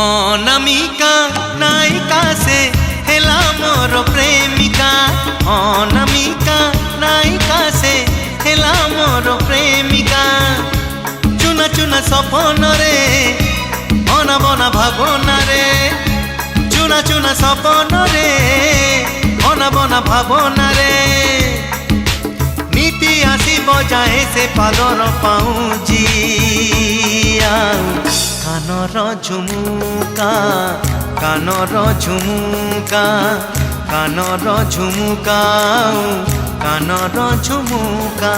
অনামিকা নায়িকা সে হেলা মোর প্রেমিকা। অনামিকা নায়িকা সে হেলা মোর প্রেমিকা। চুনা চুনা স্বপ্নরে অনাবনা ভাবনারে। চুনা চুনা স্বপ্নরে অনাবনা ভাবনারে। নীতি আসিব যায় সে পাদর পাউজিয়া। কানর ঝুমুকা কানর ঝুমুকা কানর ঝুমুকা কানর ঝুমুকা।